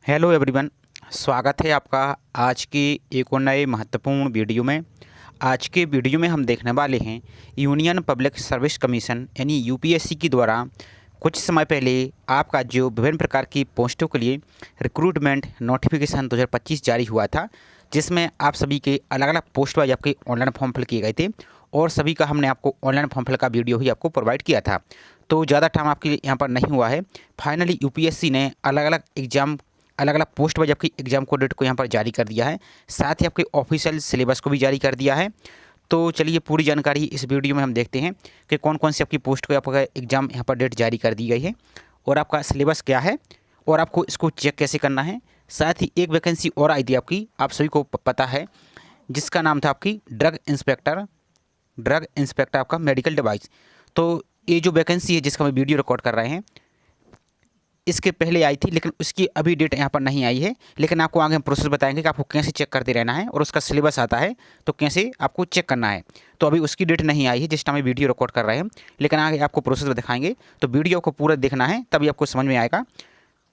Hello everyone. स्वागत है आपका आज के एक और नए महत्वपूर्ण वीडियो में। आज के वीडियो में हम देखने वाले हैं यूनियन पब्लिक सर्विस कमीशन यानी यूपीएससी के द्वारा कुछ समय पहले आपका जो विभिन्न प्रकार की पोस्टों के लिए रिक्रूटमेंट नोटिफिकेशन 2025 जारी हुआ था, जिसमें आप सभी के अलग अलग पोस्ट वाइज आपके ऑनलाइन फॉर्म फिल किए गए थे और सभी का हमने आपको ऑनलाइन फॉर्म फिल का वीडियो ही आपको प्रोवाइड किया था। तो ज़्यादा टाइम आपके लिए यहाँ पर नहीं हुआ है। फाइनली यूपीएससी ने अलग अलग पोस्ट वाइज आपकी एग्जाम को डेट को यहाँ पर जारी कर दिया है, साथ ही आपके ऑफिशियल सिलेबस को भी जारी कर दिया है। तो चलिए पूरी जानकारी इस वीडियो में हम देखते हैं कि कौन कौन सी आपकी पोस्ट को आपका एग्ज़ाम यहाँ पर डेट जारी कर दी गई है और आपका सिलेबस क्या है और आपको इसको चेक कैसे करना है। साथ ही एक वैकेंसी और आई थी आपकी, आप सभी को पता है, जिसका नाम था आपकी ड्रग इंस्पेक्टर आपका मेडिकल डिवाइस। तो ये जो वैकेंसी है जिसका हम वीडियो रिकॉर्ड कर रहे हैं, इसके पहले आई थी, लेकिन उसकी अभी डेट यहाँ पर नहीं आई है। लेकिन आपको आगे हम प्रोसेस बताएंगे कि आपको कैसे चेक करते रहना है और उसका सिलेबस आता है तो कैसे आपको चेक करना है। तो अभी उसकी डेट नहीं आई है जिस टाइम वीडियो रिकॉर्ड कर रहे हैं, लेकिन आगे आपको प्रोसेस दिखाएंगे। तो वीडियो को पूरा देखना है तभी आपको समझ में आएगा।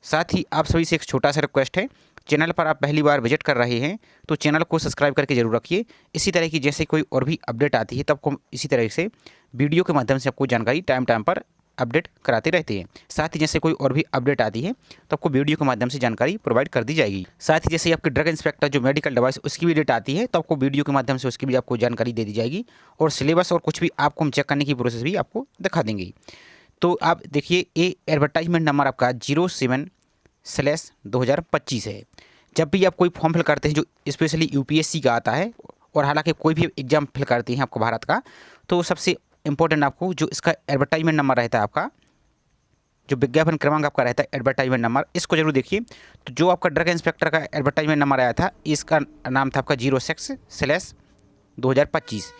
साथ ही आप सभी से एक छोटा सा रिक्वेस्ट है, चैनल पर आप पहली बार विजिट कर रहे हैं तो चैनल को सब्सक्राइब करके जरूर रखिए। इसी तरह की जैसे कोई और भी अपडेट आती है तब को इसी तरह से वीडियो के माध्यम से आपको जानकारी टाइम टाइम पर अपडेट कराते रहते हैं। साथ ही जैसे कोई और भी अपडेट आती है तो आपको वीडियो के माध्यम से जानकारी प्रोवाइड कर दी जाएगी। साथ ही जैसे आपके ड्रग इंस्पेक्टर जो मेडिकल डिवाइस उसकी भी डेट आती है तो आपको वीडियो के माध्यम से उसकी भी आपको जानकारी दे दी जाएगी और सिलेबस और कुछ भी आपको हम चेक करने की प्रोसेस भी आपको दिखा देंगे। तो आप देखिए, ये एडवर्टाइजमेंट नंबर आपका 07/2025 है। जब भी आप कोई फॉर्म फिल करते हैं जो स्पेशली यूपीएससी का आता है और हालांकि कोई भी एग्जाम फिल करते हैं आपको भारत का, तो सबसे इंपॉर्टेंट आपको जो इसका एडवर्टाइजमेंट नंबर रहता है, आपका जो विज्ञापन क्रमांक आपका रहता है एडवर्टाइजमेंट नंबर, इसको जरूर देखिए। तो जो आपका ड्रग इंस्पेक्टर का एडवर्टाइजमेंट नंबर आया था, इसका नाम था आपका 06/2025।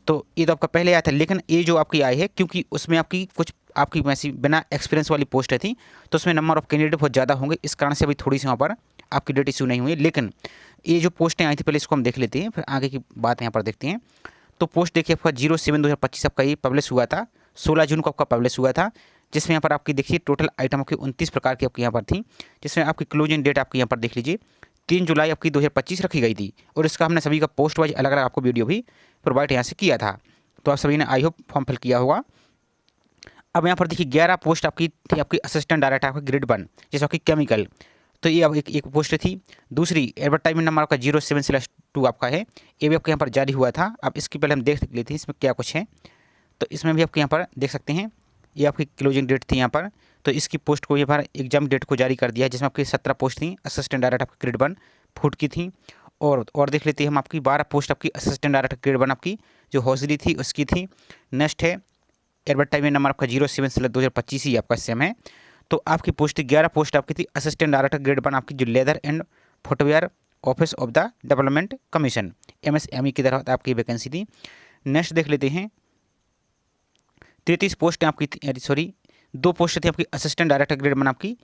तो ये तो आपका पहले आया था, लेकिन ये जो आपकी आई है क्योंकि उसमें आपकी कुछ आपकी वैसी बिना एक्सपीरियंस वाली पोस्ट थी तो उसमें नंबर ऑफ कैंडिडेट बहुत ज़्यादा होंगे, इस कारण से अभी थोड़ी सी वहाँ पर आपकी डेट इशू नहीं हुई। लेकिन ये जो पोस्टें आई थी पहले इसको हम देख लेते हैं, फिर आगे की बात यहाँ पर देखते हैं। तो पोस्ट देखिए आपका 07/2025 आपका ये पब्लिश हुआ था, 16 जून को आपका पब्लिश हुआ था, जिसमें यहाँ पर आपकी देखिए टोटल आइटम आपकी 29 प्रकार की आपकी यहाँ पर थी, जिसमें आपकी क्लोजिंग डेट आपकी यहाँ पर देख लीजिए 3 जुलाई आपकी 2025 रखी गई थी। और इसका हमने सभी का पोस्ट वाइज अलग अलग आपको वीडियो भी प्रोवाइड यहाँ से किया था, तो आप सभी ने आई होप फॉर्म फिल किया होगा। अब यहाँ पर देखिए 11 पोस्ट आपकी थी, आपकी असिस्टेंट डायरेक्टर आपका ग्रेड 1 जैसे आपकी केमिकल, तो ये अब एक पोस्ट थी। दूसरी एडवर्टाइजमेंट नंबर आपका 07/2 आपका है, ये भी आपके यहाँ पर जारी हुआ था। अब इसकी पहले हम देख लेते हैं इसमें क्या कुछ है। तो इसमें भी आपके यहाँ पर देख सकते हैं, ये आपकी क्लोजिंग डेट थी यहाँ पर। तो इसकी पोस्ट को यहाँ पर एग्जाम डेट को जारी कर दिया है, जिसमें आपकी 17 पोस्ट थी असिस्टेंट डायरेक्टर आपकी ग्रेड 1 फूड की थी। और देख लेते हैं हम आपकी 12 पोस्ट आपकी असिस्टेंट डायरेक्टर ग्रेड 1 आपकी जो हौजरी थी उसकी थी। नेक्स्ट है एडवर्टाइजमेंट नंबर आपका 07/2025 ही आपका सेम है। तो आपकी पोस्ट 11 पोस्ट आपकी थी असिस्टेंट डायरेक्टर ग्रेड 1 आपकी जो leather and footwear office of the development commission MSME की तरह आपकी वैकेंसी थी। नेक्स्ट देख लेते हैं 33 पोस्ट आपकी सॉरी 2 पोस्ट थी आपकी असिस्टेंट डायरेक्टर ग्रेड 1 आपकी,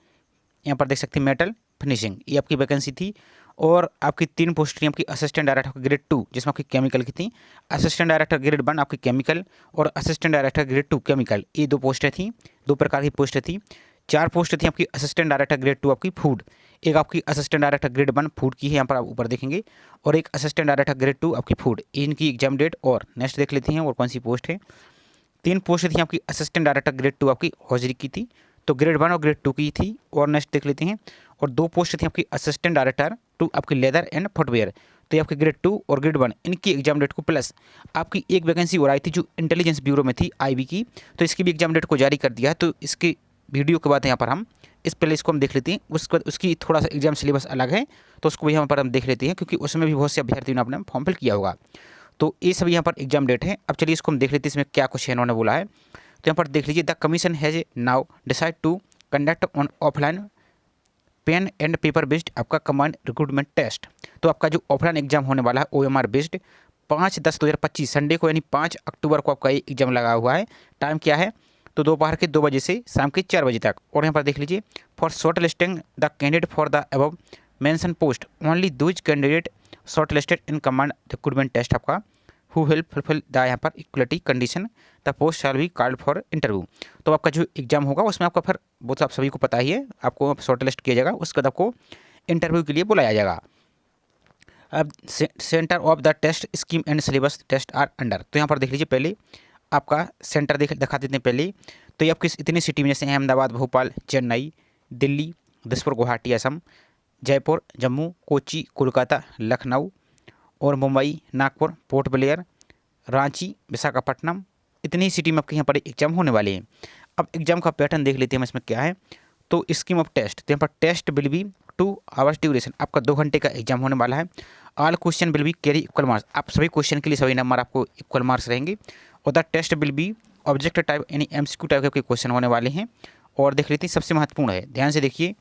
यहाँ पर देख सकते हैं मेटल फिनिशिंग, ये आपकी वैकेंसी थी। और आपकी 3 पोस्ट थी आपकी असिस्टेंट डायरेक्टर ग्रेड 2 जिसमें आपकी केमिकल की थी। असिस्टेंट डायरेक्टर ग्रेड 1 आपकी केमिकल और असिस्टेंट डायरेक्टर ग्रेड 2 केमिकल, ये 2 पोस्टें थी, 2 प्रकार की पोस्टें थी। 4 पोस्ट थी आपकी असिस्टेंट डायरेक्टर ग्रेड 2 आपकी फूड, एक आपकी असिस्टेंट डायरेक्टर ग्रेड 1 फूड की है, यहाँ पर आप ऊपर देखेंगे, और एक असिस्टेंट डायरेक्टर ग्रेड 2 आपकी फूड, इनकी एग्जाम डेट और नेक्स्ट देख लेते हैं और कौन सी पोस्ट है। 3 पोस्ट थी आपकी असिस्टेंट डायरेक्टर ग्रेड 2 आपकी हौजरी की थी, तो ग्रेड 1 और ग्रेड 2 की थी। और नेक्स्ट देख लेते हैं, और 2 पोस्ट थी आपकी असिस्टेंट डायरेक्टर 2 आपकी लेदर एंड फुटवेयर, तो ये आपकी ग्रेड 2 और ग्रेड 1 इनकी एग्जाम डेट को प्लस आपकी एक वैकेंसी और आई थी जो इंटेलिजेंस ब्यूरो में थी IB की, तो इसकी भी एग्जाम डेट को जारी कर दिया है। तो इसके वीडियो के बाद यहाँ पर हम इस पहले इसको हम देख लेते हैं, उसकी थोड़ा सा एग्जाम सिलेबस अलग है तो उसको भी यहाँ पर हम देख लेते हैं, क्योंकि उसमें भी बहुत से अभ्यर्थियों ने अपना फॉर्म फिल किया होगा। तो ये सभी यहाँ पर एग्जाम डेट है। अब चलिए इसको हम देख लेते हैं इसमें क्या कुछ है इन्होंने बोला है। तो यहाँ पर देख लीजिए, the commission has now decide to conduct on offline pen and paper based आपका कमांड रिक्रूटमेंट टेस्ट। तो आपका जो ऑफलाइन एग्जाम होने वाला है OMR बेस्ड 5/10/2025 संडे को यानी 5 अक्टूबर को आपका ये एग्जाम लगा हुआ है। टाइम क्या है, तो दोपहर के 2 बजे से शाम के 4 बजे तक। और यहाँ पर देख लीजिए, for short listing the candidate for the above mention post only those candidate short listed in common recruitment test आपका हु विल फुलफिल द यहाँ पर equality condition the post shall be called for interview. तो आपका जो exam होगा उसमें आपका फिर वो तो आप सभी को पता ही है, आपको शॉर्ट लिस्ट किया जाएगा, उसके बाद आपको इंटरव्यू के लिए बुलाया जाएगा। अब centre of the test scheme and syllabus test are under. तो यहाँ पर देख लीजिए पहले आपका सेंटर दिखा देते हैं पहले। तो ये आपकी इतनी सिटी में जैसे अहमदाबाद, भोपाल, चेन्नई, दिल्ली, दिसपुर, गुवाहाटी, असम, जयपुर, जम्मू, कोची, कोलकाता, लखनऊ और मुंबई, नागपुर, पोर्ट ब्लेयर, रांची, विशाखापट्टनम, इतनी सिटी में आपके यहाँ पर एग्जाम होने वाले हैं। अब एग्जाम का पैटर्न देख लेते हैं इसमें क्या है। तो स्कीम ऑफ टेस्ट, तो यहाँ पर test will be 2 hours duration, आपका 2 घंटे का एग्जाम होने वाला है। All question will be carry equal marks, आप सभी क्वेश्चन के लिए सभी नंबर आपको इक्वल मार्क्स रहेंगे। और the test will be objective type यानी एमसीक्यू टाइप के क्वेश्चन होने वाले हैं। और देख लेते हैं सबसे महत्वपूर्ण है, ध्यान से देखिए,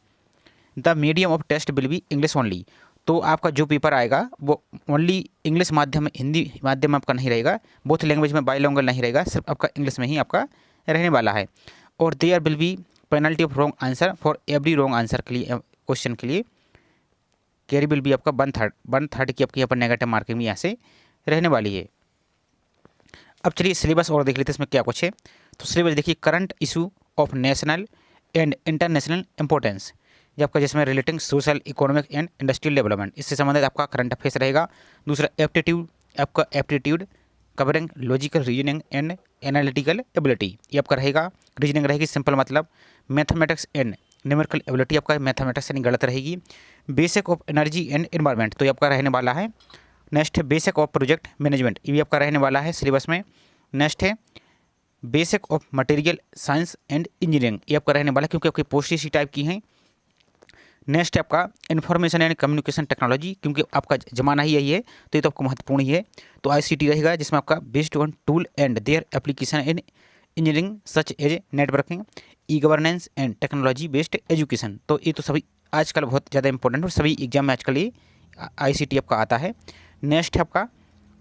the medium of test will be English only. तो आपका जो पेपर आएगा वो ओनली इंग्लिश माध्यम में, हिंदी माध्यम में आपका नहीं रहेगा, बोथ लैंग्वेज में बाइलिंगुअल नहीं रहेगा, सिर्फ आपका इंग्लिश में ही आपका रहने वाला है। और there will be penalty of wrong answer for every wrong answer के लिए, क्वेश्चन के लिए कैरी विल बी आपका 1/3 की आपकी यहाँ पर नेगेटिव मार्किंग भी यहाँ से रहने वाली है। अब चलिए सिलेबस और देख लेते हैं इसमें क्या कुछ है। तो सिलेबस देखिए, current issue of national and international importance, ये आपका जिसमें relating social, economic and industrial development, इससे संबंधित आपका करंट अफेयर्स रहेगा। दूसरा एप्टीट्यूड, आपका aptitude covering logical reasoning and analytical ability, ये आपका रहेगा। रीजनिंग रहेगी सिंपल मतलब, मैथमेटिक्स एंड न्यूमेरिकल एबिलिटी आपका मैथमेटिक्स यानी गणित रहेगी। Basic of energy and environment, तो ये आपका रहने वाला है। नेक्स्ट है बेसिक ऑफ प्रोजेक्ट मैनेजमेंट, ये भी आपका रहने वाला है सिलेबस में। नेक्स्ट है basic of material science and engineering, ये आपका रहने वाला है क्योंकि आपकी पोस्ट इसी टाइप की हैं। नेक्स्ट है आपका इन्फॉर्मेशन एंड कम्युनिकेशन टेक्नोलॉजी, क्योंकि आपका जमाना ही यही है तो ये तो आपको महत्वपूर्ण ही है। तो आईसीटी रहेगा जिसमें आपका based on tool and their application in engineering such as networking, e governance and technology based education. तो ये तो सभी आजकल बहुत ज़्यादा इंपॉर्टेंट और सभी एग्जाम में आजकल ये आईसीटी आपका आता है। नेक्स्ट है आपका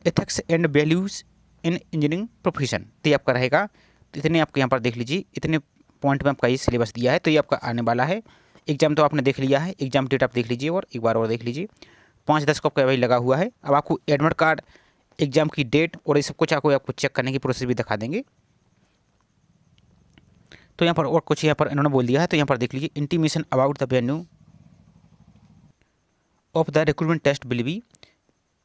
ethics and values in engineering profession, तो ये आपका रहेगा। तो इतने आपके यहाँ पर देख लीजिए, इतने पॉइंट में आपका ये सिलेबस दिया है, तो ये आपका आने वाला है। एग्जाम तो आपने देख लिया है, एग्जाम डेट आप देख लीजिए और एक बार और देख लीजिए। 5/10 को आपका वही लगा हुआ है। अब आपको एडमिट कार्ड, एग्जाम की डेट और ये सब कुछ आपको चेक करने की प्रोसेस भी दिखा देंगे। तो यहाँ पर और कुछ यहाँ पर इन्होंने बोल दिया है, तो यहाँ पर देख लीजिए, intimation about the venue of the recruitment test will be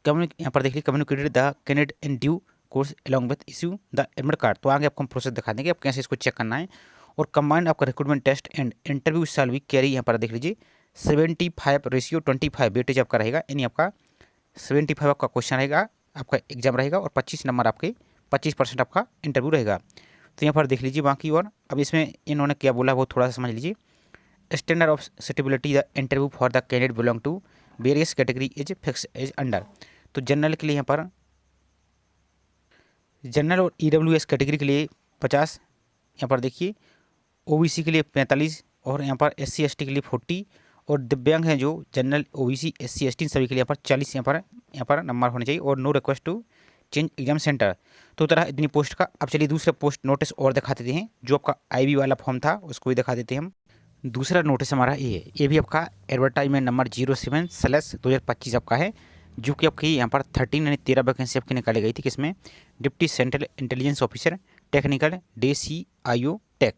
यहाँ पर देख लीजिए communicated the candidate in due course along with issue the admit card. तो आगे आपको हम प्रोसेस दिखा देंगे आप कैसे इसको चेक करना है। और कंबाइंड आपका recruitment test and interview shall be carry, यहाँ पर देख लीजिए 75:25 वेटेज आपका रहेगा, यानी आपका 75 आपका क्वेश्चन रहेगा, आपका एग्जाम रहेगा और 25 नंबर आपके 25% आपका इंटरव्यू रहेगा। तो यहाँ पर देख लीजिए बाकी। और अब इसमें इन्होंने क्या बोला वो थोड़ा सा समझ लीजिए। Standard of suitability the interview for the candidate belong to various category is fix as under. तो जनरल के लिए यहाँ पर, जनरल और ईडब्ल्यूएस कैटेगरी के लिए 50, यहाँ पर देखिए ओबीसी के लिए 45 और यहाँ पर एससी एसटी के लिए 40 और दिव्यांग हैं जो जनरल ओबीसी एससी एसटी सभी के लिए यहाँ पर 40 यहाँ पर नंबर होने चाहिए। और no request to change exam centre. तो तरह इतनी पोस्ट का। अब चलिए दूसरा पोस्ट नोटिस और दिखा देते हैं, जो आपका आईबी वाला फॉर्म था उसको भी दिखा देते हैं हम। दूसरा नोटिस हमारा ये है, ये भी आपका एडवर्टाइजमेंट नंबर 07/2025 आपका है, जो कि आपकी यहाँ पर 13 यानी 13 वैकेंसी आपकी निकाली गई थी। किसमें? Deputy central intelligence officer technical DCIO take,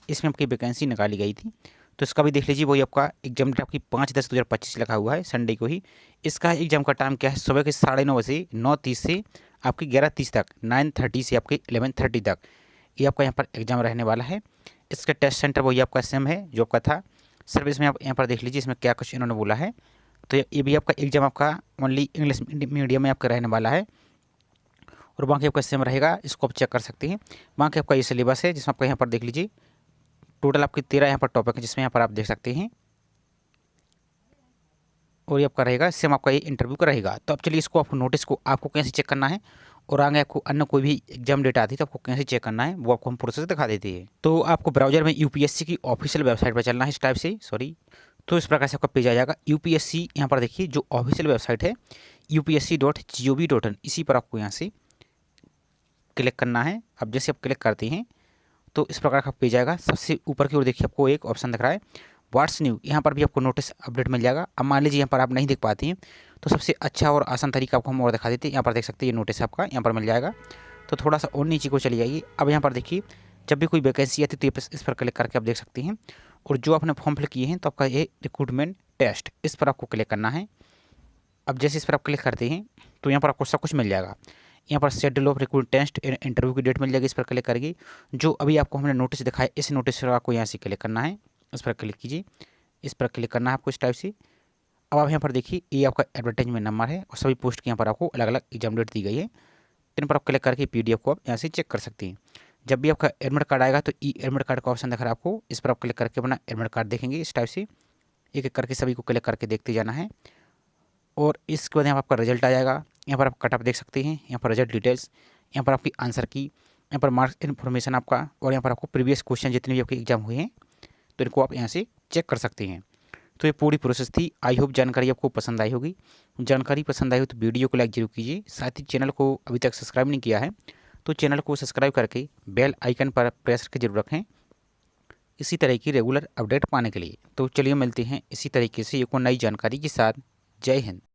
इसमें आपकी वैकेंसी निकाली गई थी। तो इसका भी देख लीजिए, वही आपका एग्जाम डेट आपकी 5/10/2025 लिखा हुआ है, संडे को ही। इसका एग्जाम का टाइम क्या है? सुबह के 9:30 बजे 9:30 से आपकी 11:30 तक, 9:30 से आपके 11:30 तक ये आपका यहाँ पर एग्जाम रहने वाला है। इसका टेस्ट सेंटर वही आपका सेम है जो आपका था। सिर्फ इसमें आप यहाँ पर देख लीजिए इसमें क्या कुछ इन्होंने बोला है। तो ये भी आपका एग्जाम आपका ओनली इंग्लिश मीडियम में आपका रहने वाला है और बाकी आपका सेम रहेगा, इसको आप चेक कर सकते हैं। बाकी आपका ये सिलेबस है जिसमें आपका यहाँ पर देख लीजिए टोटल आपके 13 यहाँ पर टॉपिक है, जिसमें यहाँ पर आप देख सकते हैं। और ये आपका रहेगा सेम, आपका ये इंटरव्यू का रहेगा। तो अब चलिए इसको आपको नोटिस को आपको कैसे चेक करना है और आगे आपको अन्य कोई भी एग्जाम डेट आती है तो आपको कैसे चेक करना है वो आपको हम प्रोसेस दिखा देते हैं। तो आपको ब्राउजर में यूपीएससी की ऑफिशियल वेबसाइट पर चलना है इस टाइप से, सॉरी। तो इस प्रकार से आपका पेज आ जाएगा। यूपीएससी यहाँ पर देखिए जो ऑफिशियल वेबसाइट है upsc.gov.in, इसी पर आपको यहाँ से क्लिक करना है। अब जैसे आप क्लिक करते हैं तो इस प्रकार का पेज आएगा। सबसे ऊपर की ओर देखिए आपको एक ऑप्शन दिख रहा है व्हाट्स न्यू, यहाँ पर भी आपको नोटिस अपडेट मिल जाएगा। अब मान लीजिए यहाँ पर आप नहीं देख पाती हैं तो सबसे अच्छा और आसान तरीका आपको हम और दिखा देते हैं। यहाँ पर देख सकते हैं ये नोटिस आपका यहाँ पर मिल जाएगा। तो थोड़ा सा और नीचे को चली जाइए। अब यहाँ पर देखिए जब भी कोई वैकेंसी आती है तो इस पर क्लिक करके आप देख सकते हैं। और जो आपने फॉर्म फिल किए हैं तो आपका ये रिक्रूटमेंट टेस्ट, इस पर आपको क्लिक करना है। अब जैसे इस पर आप क्लिक करते हैं तो यहाँ पर आपको सब कुछ मिल जाएगा। यहाँ पर schedule of recruit test interview की डेट मिल जाएगी, इस पर क्लिक करेगी। जो अभी आपको हमने नोटिस दिखाया इस नोटिस पर आपको यहाँ से क्लिक करना है, इस पर क्लिक कीजिए। इस पर क्लिक करना है आपको इस टाइप से। अब आप यहाँ पर देखिए ये आपका एडवर्टाइजमेंट नंबर है और सभी पोस्ट की यहाँ पर आपको अलग अलग एग्जाम डेट दी गई है। इन पर आप क्लिक करके PDF को आप यहाँ से चेक कर सकते हैं। जब भी आपका एडमिट कार्ड आएगा तो एडमिट कार्ड का ऑप्शन दिख रहा है आपको, इस पर आप क्लिक करके अपना एडमिट कार्ड देखेंगे। इस टाइप से एक एक करके सभी को क्लिक करके देखते जाना है। और इसके बाद यहाँ पर आपका रिजल्ट आ जाएगा। यहाँ पर आप कट ऑफ देख सकते हैं, यहाँ पर रिजल्ट डिटेल्स, यहाँ पर आपकी आंसर की, यहाँ पर मार्क्स इन्फॉर्मेशन आपका, और यहाँ पर आपको प्रीवियस क्वेश्चन जितने भी आपके एग्जाम हुए हैं तो इनको आप यहाँ से चेक कर सकते हैं। तो ये पूरी प्रोसेस थी। आई होप जानकारी आपको पसंद आई होगी। जानकारी पसंद आई हो तो वीडियो को लाइक जरूर कीजिए। साथ ही चैनल को अभी तक सब्सक्राइब नहीं किया है तो चैनल को सब्सक्राइब करके बेल आइकन पर प्रेस करके जरूर रखें इसी तरह की रेगुलर अपडेट पाने के लिए। तो चलिए मिलते हैं इसी तरीके से एक और नई जानकारी के साथ। जय हिंद।